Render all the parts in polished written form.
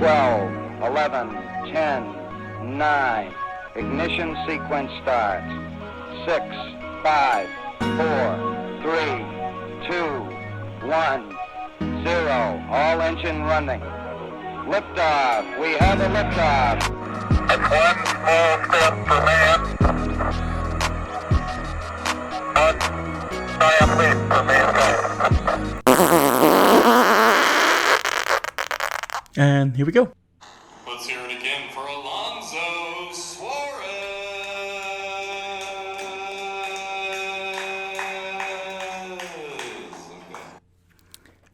12, 11, 10, 9. Ignition sequence starts. 6, 5, 4, 3, 2, 1, 0. All engine running. Liftoff. We have a liftoff. It's one small step for man, one giant leap for mankind. And here we go. Let's hear it again for Alonzo Suarez. Okay.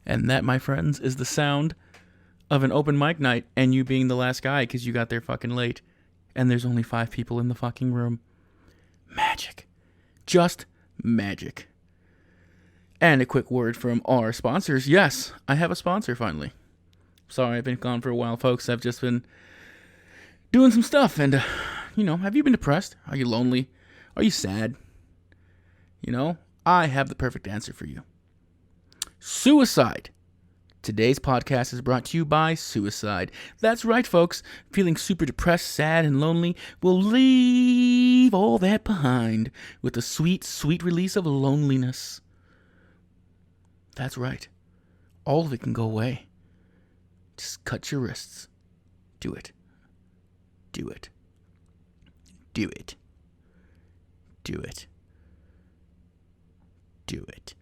And that, my friends, is the sound of an open mic night and you being the last guy because you got there fucking late. And there's only 5 people in the fucking room. Magic. Just magic. And a quick word from our sponsors. Yes, I have a sponsor finally. Sorry, I've been gone for a while, folks. I've just been doing some stuff. And, have you been depressed? Are you lonely? Are you sad? I have the perfect answer for you. Suicide. Today's podcast is brought to you by Suicide. That's right, folks. Feeling super depressed, sad, and lonely? We'll leave all that behind with the sweet, sweet release of loneliness. That's right. All of it can go away. Just cut your wrists. Do it. Do it. Do it. Do it. Do it.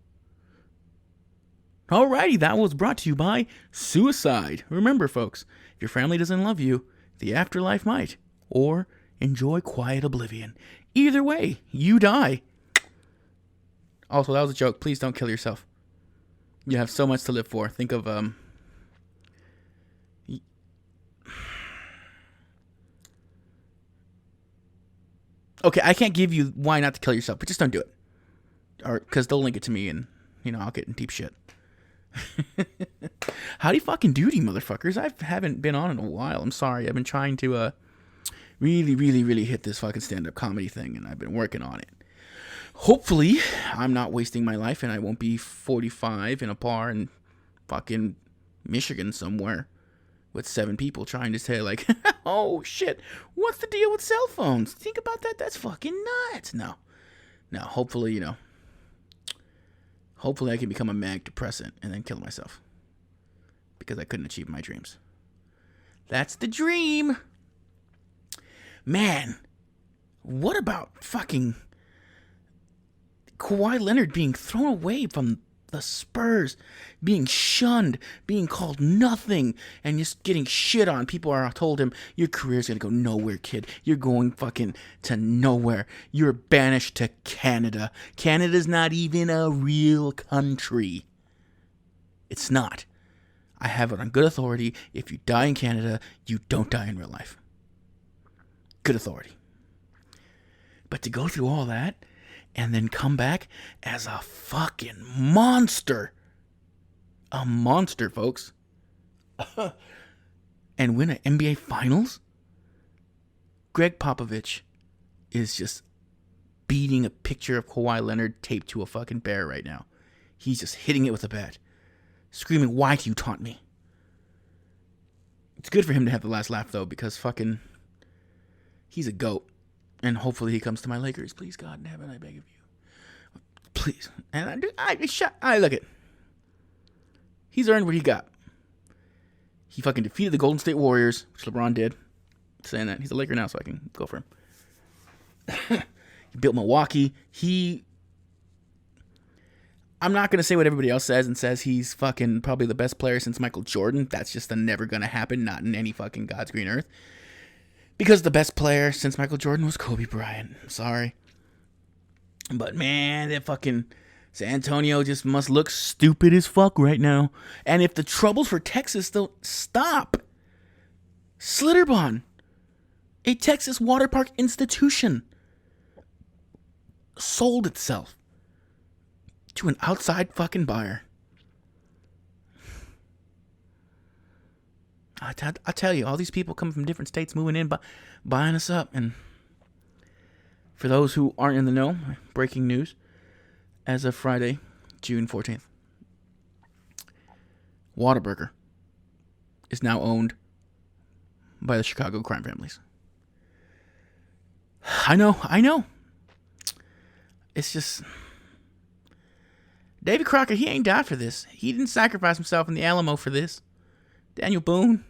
Alrighty, that was brought to you by Suicide. Remember, folks, if your family doesn't love you, the afterlife might. Or enjoy quiet oblivion. Either way, you die. Also, that was a joke. Please don't kill yourself. You have so much to live for. Think of, Okay, I can't give you why not to kill yourself, but just don't do it. Or, because they'll link it to me and, I'll get in deep shit. Howdy fucking doody, motherfuckers. I haven't been on in a while. I'm sorry. I've been trying to really hit this fucking stand-up comedy thing, and I've been working on it. Hopefully, I'm not wasting my life, and I won't be 45 in a bar in fucking Michigan somewhere with 7 people trying to say, like, oh, shit, what's the deal with cell phones? Think about that. That's fucking nuts. No, hopefully, hopefully I can become a manic depressant and then kill myself. Because I couldn't achieve my dreams. That's the dream. Man, what about fucking Kawhi Leonard being thrown away from the Spurs, being shunned, being called nothing, and just getting shit on? People are told him, your career's gonna go nowhere, kid. You're going fucking to nowhere. You're banished to Canada. Canada's not even a real country. It's not. I have it on good authority. If you die in Canada, you don't die in real life. Good authority. But to go through all that and then come back as a fucking monster. A monster, folks. And win an NBA Finals? Greg Popovich is just beating a picture of Kawhi Leonard taped to a fucking bear right now. He's just hitting it with a bat. Screaming, why do you taunt me? It's good for him to have the last laugh, though, because fucking he's a goat. And hopefully he comes to my Lakers. Please, God in heaven, I beg of you. Please. And I do. Look it. He's earned what he got. He fucking defeated the Golden State Warriors, which LeBron did. Saying that. He's a Laker now, so I can go for him. He built Milwaukee. I'm not going to say what everybody else says and says he's fucking probably the best player since Michael Jordan. That's just never going to happen, not in any fucking God's green earth. Because the best player since Michael Jordan was Kobe Bryant. I'm sorry. But man, that fucking San Antonio just must look stupid as fuck right now. And if the troubles for Texas don't stop, Slitterbond, a Texas water park institution, sold itself to an outside fucking buyer. I tell you, all these people coming from different states moving in, buying us up. And for those who aren't in the know, breaking news, as of Friday, June 14th, Whataburger is now owned by the Chicago crime families. I know. It's just... David Crockett, he ain't died for this. He didn't sacrifice himself in the Alamo for this. Daniel Boone,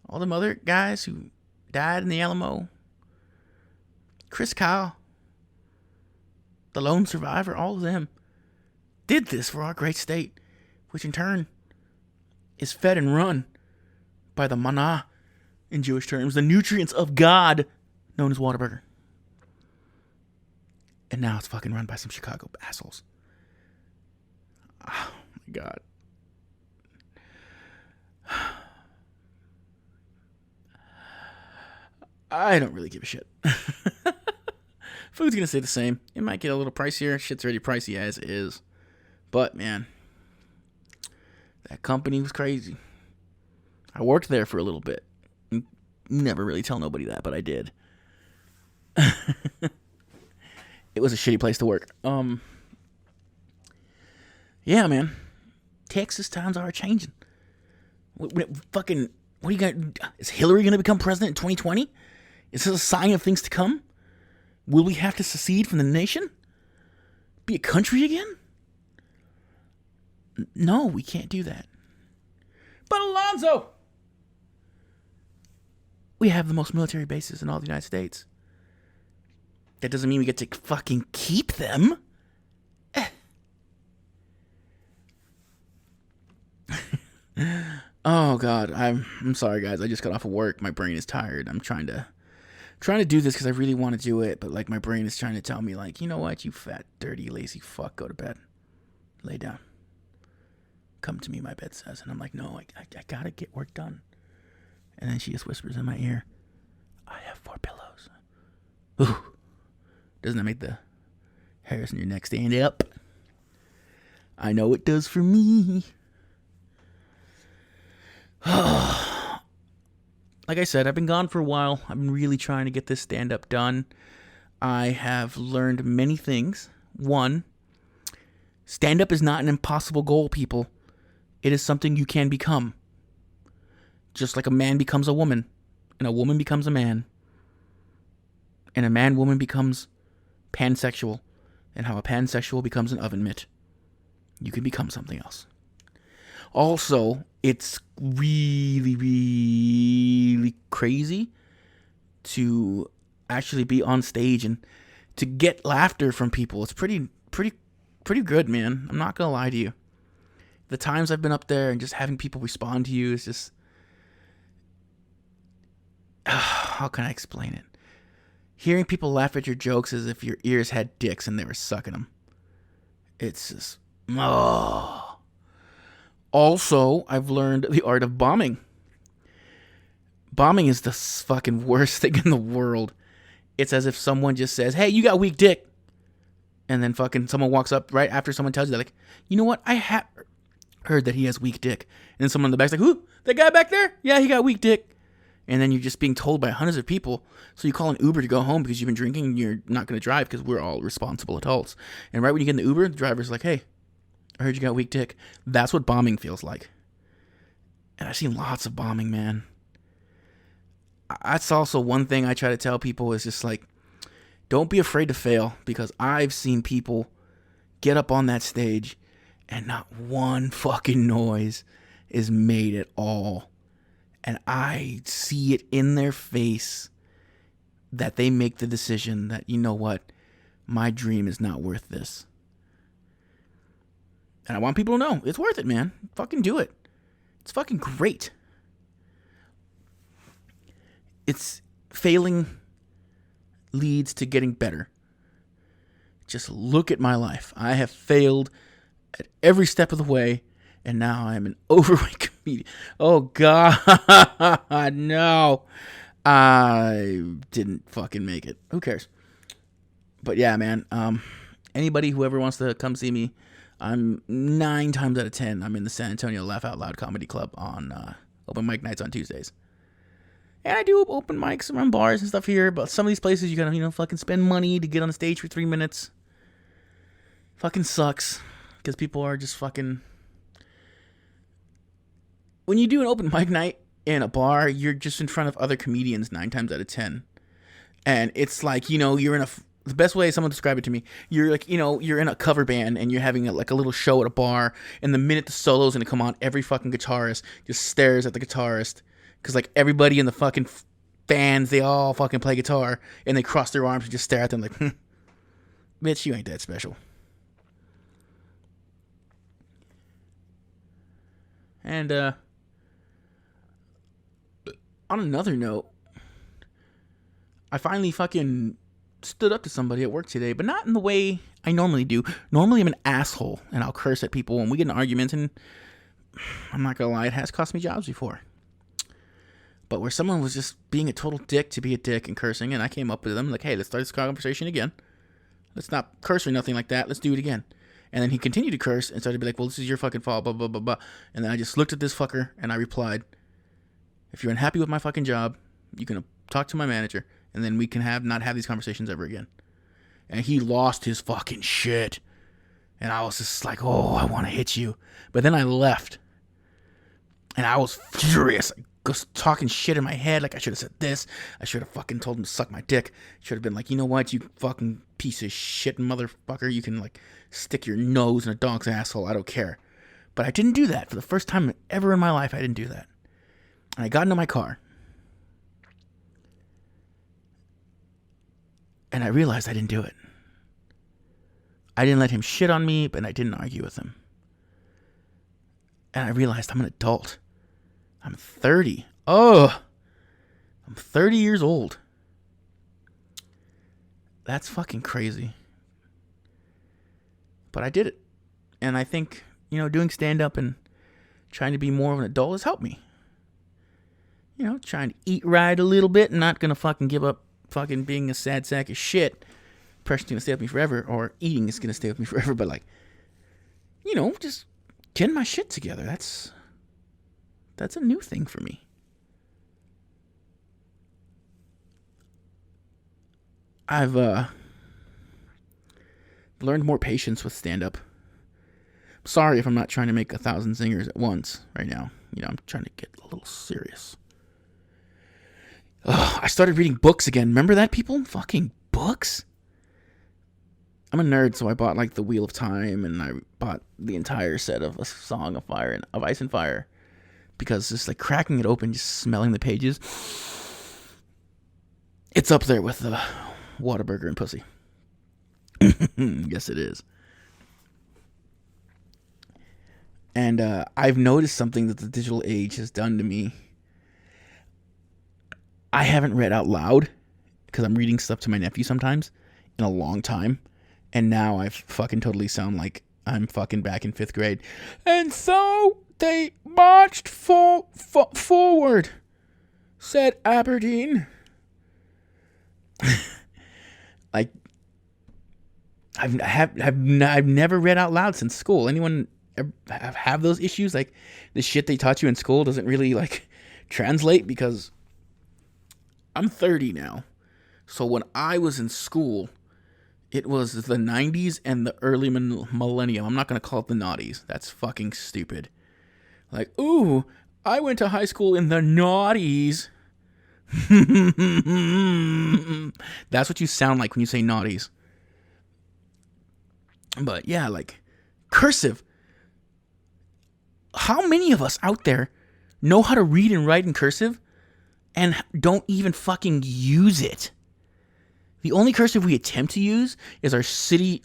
all them other guys who died in the Alamo. Chris Kyle, the lone survivor, all of them did this for our great state, which in turn is fed and run by the manna, in Jewish terms, the nutrients of God, known as Whataburger. And now it's fucking run by some Chicago assholes. Oh my God. I don't really give a shit. Food's gonna stay the same. It might get a little pricier. Shit's already pricey as is. But man, that company was crazy. I worked there for a little bit. Never really tell nobody that, but I did. It was a shitty place to work. Yeah, man. Texas times are changing. What are you gonna? Is Hillary gonna become president in 2020? Is this a sign of things to come? Will we have to secede from the nation? Be a country again? No, we can't do that. But Alonzo, we have the most military bases in all the United States. That doesn't mean we get to fucking keep them. Oh God, I'm sorry guys. I just got off of work. My brain is tired. I'm trying to do this because I really want to do it, but like my brain is trying to tell me like, you know what, you fat, dirty, lazy fuck, go to bed, lay down, come to me, my bed says, and I'm like, no, I gotta get work done. And then she just whispers in my ear, I have 4 pillows. Ooh, doesn't that make the hairs on your neck stand up? I know it does for me. Like I said, I've been gone for a while. I've been really trying to get this stand-up done. I have learned many things. One, stand-up is not an impossible goal, people. It is something you can become. Just like a man becomes a woman, and a woman becomes a man, and a man-woman becomes pansexual, and how a pansexual becomes an oven mitt. You can become something else. Also, it's really, really crazy to actually be on stage and to get laughter from people. It's pretty good, man. I'm not gonna lie to you. The times I've been up there and just having people respond to you is just... how can I explain it? Hearing people laugh at your jokes as if your ears had dicks and they were sucking them. It's just... oh. Also, I've learned the art of bombing. Bombing is the fucking worst thing in the world. It's as if someone just says, hey, you got weak dick. And then fucking someone walks up right after someone tells you that, like, you know what? I have heard that he has weak dick. And then someone in the back's like, who? That guy back there? Yeah, he got weak dick. And then you're just being told by hundreds of people. So you call an Uber to go home because you've been drinking and you're not going to drive because we're all responsible adults. And right when you get in the Uber, the driver's like, hey, I heard you got weak dick. That's what bombing feels like. And I've seen lots of bombing, man. That's also one thing I try to tell people is just like, don't be afraid to fail, because I've seen people get up on that stage and not one fucking noise is made at all. And I see it in their face that they make the decision that, you know what, my dream is not worth this. And I want people to know, it's worth it, man. Fucking do it. It's fucking great. It's failing leads to getting better. Just look at my life. I have failed at every step of the way, and now I'm an overweight comedian. Oh, God, no. I didn't fucking make it. Who cares? But yeah, man, anybody who ever wants to come see me, I'm 9 times out of 10. I'm in the San Antonio Laugh Out Loud Comedy Club on open mic nights on Tuesdays. And I do open mics around bars and stuff here, but some of these places you gotta, fucking spend money to get on the stage for 3 minutes. Fucking sucks. Because people are just fucking... When you do an open mic night, in a bar, you're just in front of other comedians 9 times out of 10. And it's like, you're in the best way someone described it to me, you're like, you're in a cover band and you're having a little show at a bar, and the minute the solo's gonna come on, every fucking guitarist just stares at the guitarist, because like everybody in the fucking fans, they all fucking play guitar, and they cross their arms and just stare at them like, bitch, you ain't that special. And on another note, I finally fucking stood up to somebody at work today, but not in the way I normally do. Normally I'm an asshole and I'll curse at people when we get in arguments, and I'm not gonna lie, it has cost me jobs before. But where someone was just being a total dick to be a dick and cursing, and I came up with them like, hey, let's start this conversation again. Let's not curse or nothing like that. Let's do it again. And then he continued to curse and started to be like, well, this is your fucking fault, blah, blah, blah, blah. And then I just looked at this fucker and I replied, if you're unhappy with my fucking job, you can talk to my manager, and then we can not have these conversations ever again. And he lost his fucking shit. And I was just like, oh, I want to hit you. But then I left. And I was furious. I was talking shit in my head. Like, I should have said this. I should have fucking told him to suck my dick. Should have been like, you know what, you fucking piece of shit motherfucker. You can, like, stick your nose in a dog's asshole. I don't care. But I didn't do that. For the first time ever in my life, I didn't do that. And I got into my car. And I realized I didn't do it. I didn't let him shit on me, but I didn't argue with him. And I realized I'm an adult. I'm 30. Oh, I'm 30 years old. That's fucking crazy. But I did it. And I think, doing stand-up and trying to be more of an adult has helped me. Trying to eat right a little bit and not gonna fucking give up fucking being a sad sack of shit. Depression's gonna stay with me forever, or eating is gonna stay with me forever, but like, just getting my shit together. That's a new thing for me. I've learned more patience with stand-up. Sorry if I'm not trying to make 1,000 zingers at once right now. I'm trying to get a little serious. I started reading books again. Remember that, people? Fucking books? I'm a nerd, so I bought like The Wheel of Time, and I bought the entire set of A Song of Fire and of Ice and Fire, because just like cracking it open, just smelling the pages, it's up there with the Whataburger and pussy. Yes, it is. And I've noticed something that the digital age has done to me. I haven't read out loud, because I'm reading stuff to my nephew sometimes, in a long time. And now I fucking totally sound like I'm fucking back in 5th grade. And so they marched forward, said Aberdeen. Like, I've never read out loud since school. Anyone have those issues? Like, the shit they taught you in school doesn't really like translate, because I'm 30 now. So when I was in school, it was the 90s and the early millennium. I'm not going to call it the naughties. That's fucking stupid. Like, ooh, I went to high school in the naughties. That's what you sound like when you say naughties. But yeah, like, cursive. How many of us out there know how to read and write in cursive and don't even fucking use it? The only cursive we attempt to use is our shitty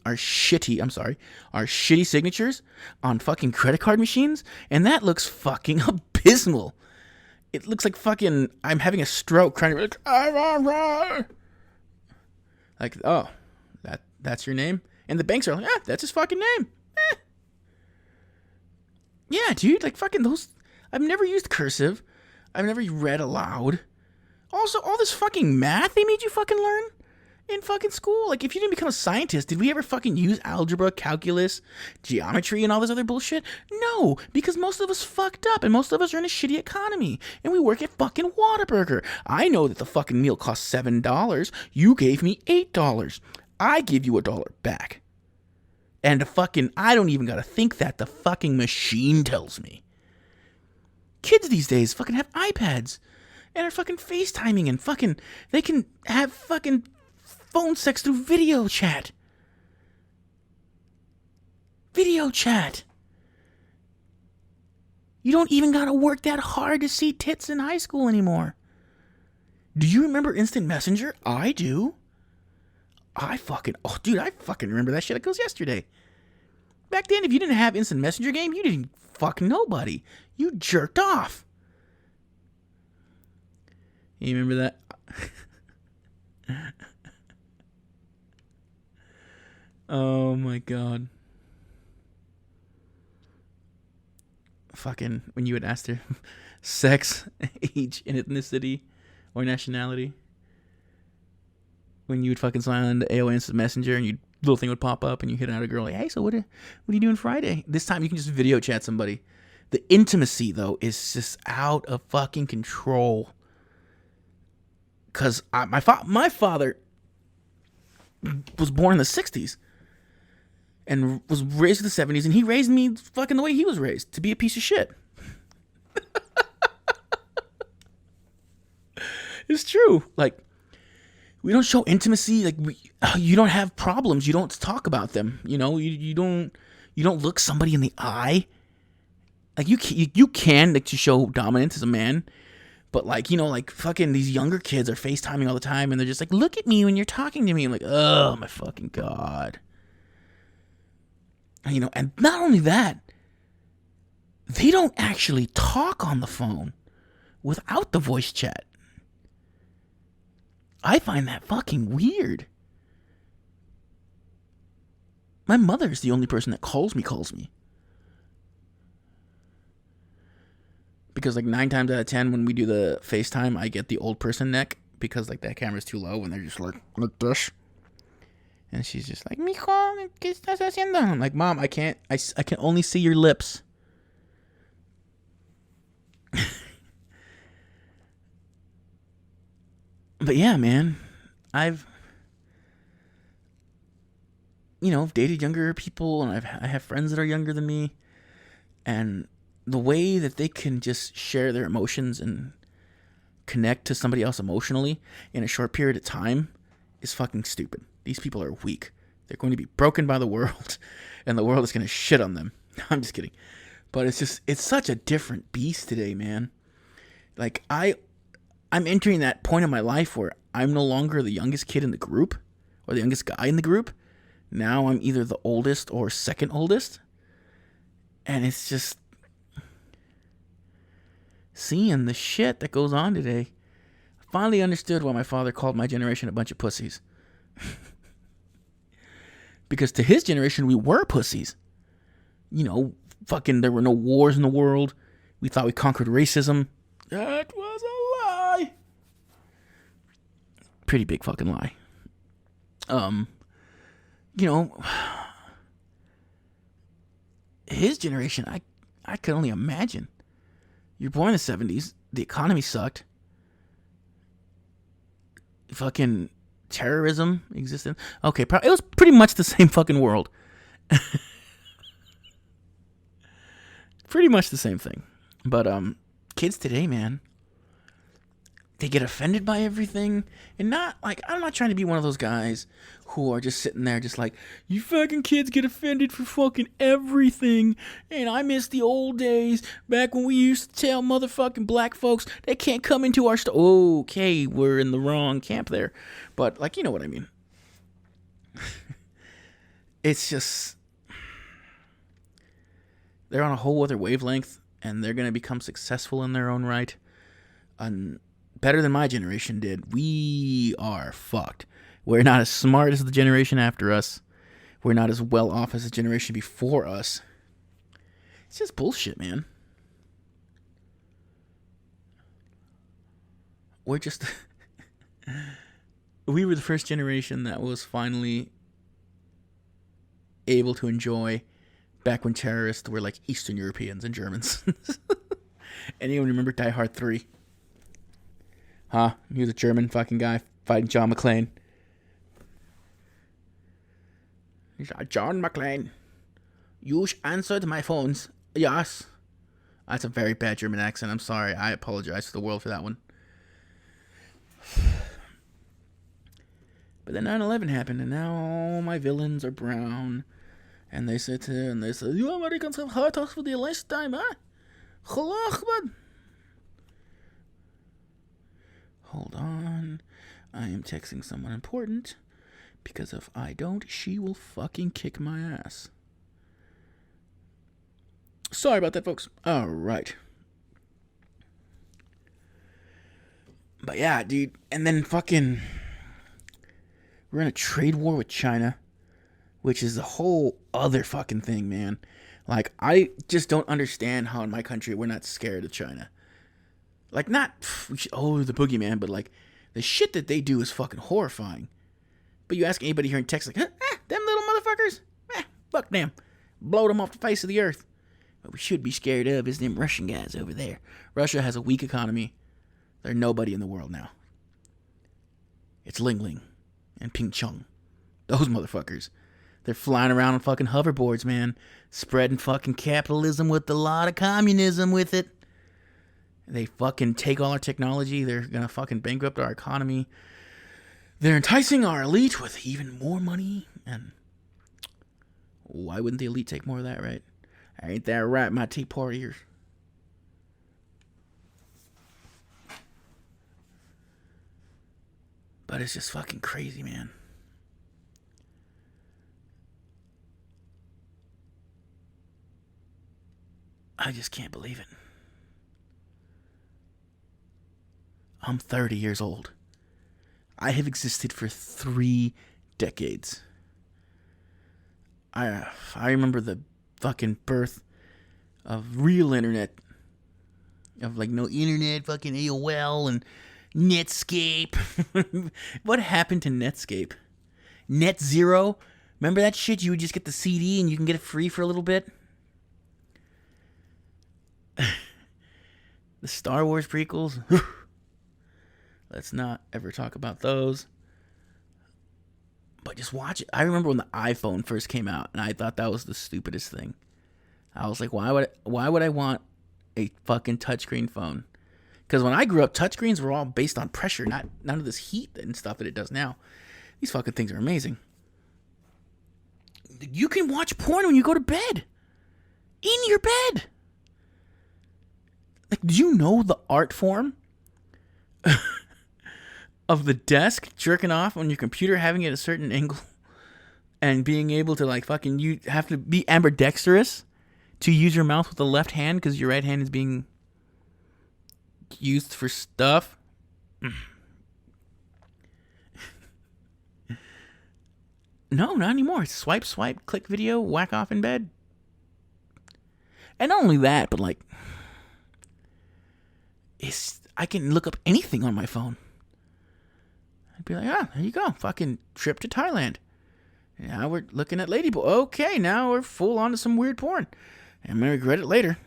signatures on fucking credit card machines, and that looks fucking abysmal. It looks like fucking I'm having a stroke trying to be like, oh, that's your name? And the banks are like, that's his fucking name. Yeah, dude, like fucking those. I've never used cursive. I've never read aloud. Also, all this fucking math they made you fucking learn in fucking school. Like, if you didn't become a scientist, did we ever fucking use algebra, calculus, geometry, and all this other bullshit? No, because most of us fucked up, and most of us are in a shitty economy, and we work at fucking Whataburger. I know that the fucking meal costs $7. You gave me $8. I give you $1 back. And I don't even gotta think that. The fucking machine tells me. Kids these days fucking have iPads and are fucking FaceTiming and fucking they can have fucking phone sex through video chat. Video chat. You don't even gotta work that hard to see tits in high school anymore. Do you remember Instant Messenger? I do. I fucking remember that shit like it was yesterday. Back then, if you didn't have Instant Messenger game, you didn't fuck nobody. You jerked off. You remember that? Oh my god. Fucking when you would ask their sex, age, and ethnicity or nationality. When you would fucking sign on to AOL Instant Messenger and little thing would pop up and you hit out a girl like, hey, so what are you doing Friday? This time you can just video chat somebody. The intimacy though is just out of fucking control. Cause my father was born in the 60s and was raised in the 70s, and he raised me fucking the way he was raised, to be a piece of shit. It's true. Like, we don't show intimacy. Like, you don't have problems. You don't talk about them. You know, you don't look somebody in the eye. Like, you can like to show dominance as a man, but like, you know, like fucking these younger kids are FaceTiming all the time, and they're just like, look at me when you're talking to me. I'm like, oh my fucking god. You know, and not only that, they don't actually talk on the phone without the voice chat. I find that fucking weird. My mother's the only person that calls me. Because like 9 times out of 10 when we do the FaceTime, I get the old person neck because like that camera's too low and they're just like this. And she's just like, mijo, ¿qué estás haciendo? I'm like, Mom, I can only see your lips. But yeah, man, I've, you know, dated younger people, and I have friends that are younger than me, and the way that they can just share their emotions and connect to somebody else emotionally in a short period of time is fucking stupid. These people are weak. They're going to be broken by the world, and the world is going to shit on them. I'm just kidding. But it's such a different beast today, man. Like, I'm entering that point in my life where I'm no longer the youngest kid in the group or the youngest guy in the group. Now I'm either the oldest or second oldest. And it's just seeing the shit that goes on today. I finally understood why my father called my generation a bunch of pussies. Because to his generation, we were pussies. You know, fucking there were no wars in the world. We thought we conquered racism. That was a lie. Pretty big fucking lie. You know, his generation, I could only imagine. You're born in the 70s. The economy sucked. Fucking terrorism existed. Okay, it was pretty much the same fucking world. Pretty much the same thing. But kids today, man, they get offended by everything. And not like, I'm not trying to be one of those guys who are just sitting there just like, you fucking kids get offended for fucking everything. And I miss the old days back when we used to tell motherfucking black folks they can't come into our store. Okay, we're in the wrong camp there. But like, you know what I mean. It's just, they're on a whole other wavelength, and they're going to become successful in their own right. And better than my generation did. We are fucked. We're not as smart as the generation after us. We're not as well off as the generation before us. It's just bullshit, man. We're just... We were the first generation that was finally able to enjoy back when terrorists were like Eastern Europeans and Germans. Anyone remember Die Hard 3? Huh? He was a German fucking guy fighting John McClane. He's like, John McClane, you answered my phones. Yes. That's a very bad German accent. I'm sorry. I apologize to the world for that one. But then 9/11 happened, and now all my villains are brown. And they sit here and they say, "You Americans have hurt us for the last time, huh? Hold on. I am texting someone important. Because if I don't, she will fucking kick my ass. Sorry about that, folks. All right. But yeah, dude. And then fucking... We're in a trade war with China. Which is a whole other fucking thing, man. Like, I just don't understand how in my country we're not scared of China. Like, not, the boogeyman, but like, the shit that they do is fucking horrifying. But you ask anybody here in Texas, like, them little motherfuckers? Fuck them. Blow them off the face of the earth. What we should be scared of is them Russian guys over there. Russia has a weak economy. They're nobody in the world now. It's Ling Ling and Ping Chung. Those motherfuckers. They're flying around on fucking hoverboards, man. Spreading fucking capitalism with a lot of communism with it. They fucking take all our technology. They're gonna fucking bankrupt our economy. They're enticing our elite with even more money. And why wouldn't the elite take more of that, right? Ain't that right, my tea partiers? But it's just fucking crazy, man. I just can't believe it. I'm 30 years old. I have existed for 3 decades. I remember the fucking birth of real internet. Of like no internet, fucking AOL and Netscape. What happened to Netscape? Net Zero? Remember that shit? You would just get the CD and you can get it free for a little bit? The Star Wars prequels. Let's not ever talk about those. But just watch it. I remember when the iPhone first came out, and I thought that was the stupidest thing. I was like, why would I want a fucking touchscreen phone? Because when I grew up, touchscreens were all based on pressure, not none of this heat and stuff that it does now. These fucking things are amazing. You can watch porn when you go to bed. In your bed. Like, do you know the art form of the desk jerking off on your computer, having it at a certain angle, and being able to like fucking, you have to be ambidextrous to use your mouth with the left hand because your right hand is being used for stuff? No, not anymore. Swipe, click video, whack off in bed. And not only that, but like, I can look up anything on my phone. I'd be like, there you go. Fucking trip to Thailand. Now we're looking at Ladyboy. Okay, now we're full on to some weird porn. I'm going to regret it later.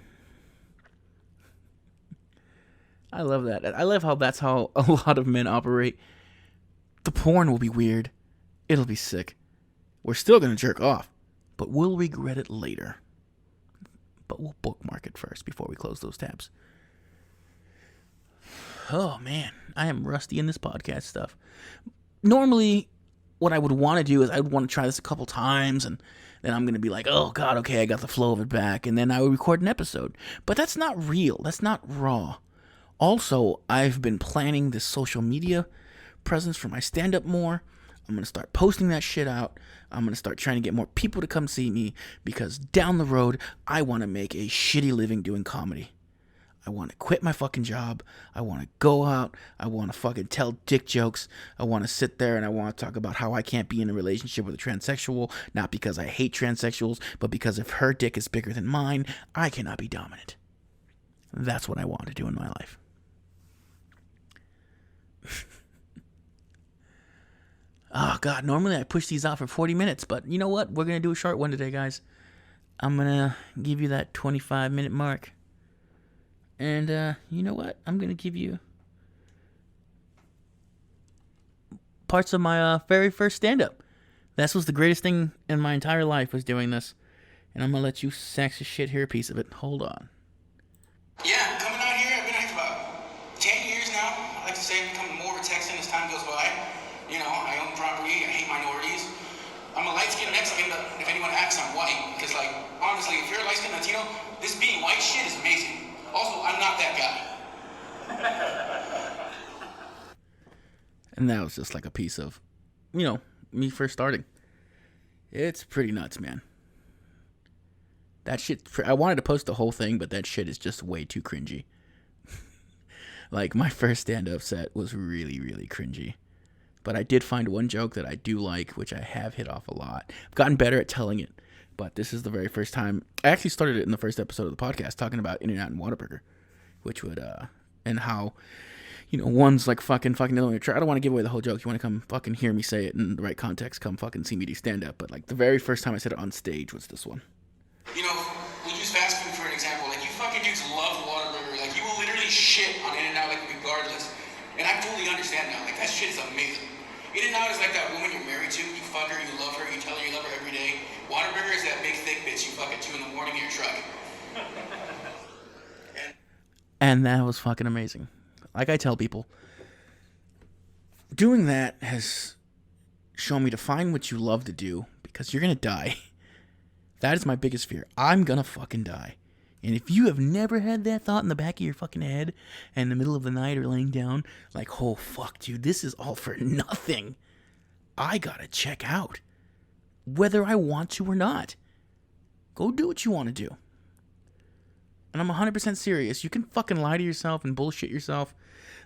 I love that. I love how that's how a lot of men operate. The porn will be weird. It'll be sick. We're still going to jerk off, but we'll regret it later. But we'll bookmark it first before we close those tabs. Oh, man. I am rusty in this podcast stuff. Normally, what I would want to do is I would want to try this a couple times, and then I'm going to be like, oh, God, okay, I got the flow of it back, and then I would record an episode. But that's not real. That's not raw. Also, I've been planning this social media presence for my stand-up more. I'm going to start posting that shit out. I'm going to start trying to get more people to come see me, because down the road, I want to make a shitty living doing comedy. I want to quit my fucking job. I want to go out. I want to fucking tell dick jokes. I want to sit there and I want to talk about how I can't be in a relationship with a transsexual, not because I hate transsexuals, but because if her dick is bigger than mine, I cannot be dominant. That's what I want to do in my life. Oh, God, normally I push these out for 40 minutes, but you know what? We're going to do a short one today, guys. I'm going to give you that 25-minute mark. And you know what? I'm going to give you parts of my very first stand-up. This was the greatest thing in my entire life, was doing this. And I'm going to let you sax of shit hear a piece of it. Hold on. say I'm becoming more of a Texan as time goes by. You know, I own property, I hate minorities. I'm a light-skinned Mexican, but if anyone asks, I'm white. Because, like, honestly, if you're a light-skinned Latino, this being white shit is amazing. Also, I'm not that guy. And that was just like a piece of, me first starting. It's pretty nuts, man. That shit, I wanted to post the whole thing, but that shit is just way too cringy. Like, my first stand-up set was really, really cringy. But I did find one joke that I do like, which I have hit off a lot. I've gotten better at telling it, but this is the very first time. I actually started it in the first episode of the podcast, talking about In-N-Out and Whataburger, which would, and how, one's like fucking the other one. I don't want to give away the whole joke. You want to come fucking hear me say it in the right context, come fucking see me do stand-up. But, like, the very first time I said it on stage was this one. We'll use fast food for an example. Like, you fucking dudes love Whataburger. Like, you will literally shit on In-N-Out, like, regardless. And I fully understand now. Like, that shit is amazing. In-N-Out is like that woman you're married to. You fuck her, you love her, you tell her you love her every day. Whataburger is that big, thick bitch you fuck at 2 in the morning in your truck. And that was fucking amazing. Like I tell people, doing that has shown me to find what you love to do, because you're going to die. That is my biggest fear. I'm going to fucking die. And if you have never had that thought in the back of your fucking head and in the middle of the night or laying down, like, oh, fuck, dude, this is all for nothing. I gotta check out. Whether I want to or not. Go do what you want to do. And I'm 100% serious. You can fucking lie to yourself and bullshit yourself.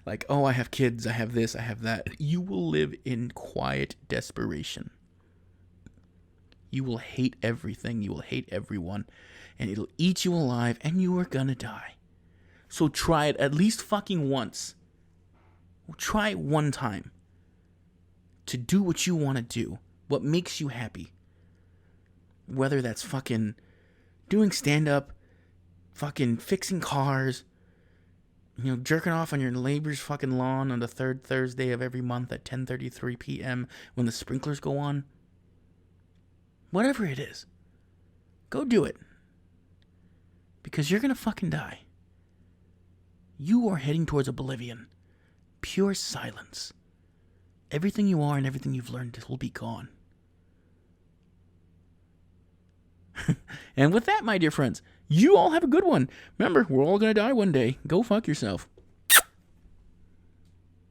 Like, oh, I have kids, I have this, I have that. You will live in quiet desperation. You will hate everything. You will hate everyone. And it'll eat you alive, and you are gonna die. So try it at least fucking once. Try it one time. To do what you want to do. What makes you happy. Whether that's fucking doing stand-up, fucking fixing cars, jerking off on your neighbor's fucking lawn on the third Thursday of every month at 10:33 p.m. when the sprinklers go on. Whatever it is. Go do it. Because you're going to fucking die. You are heading towards oblivion. Pure silence. Everything you are and everything you've learned will be gone. And with that, my dear friends, you all have a good one. Remember, we're all going to die one day. Go fuck yourself.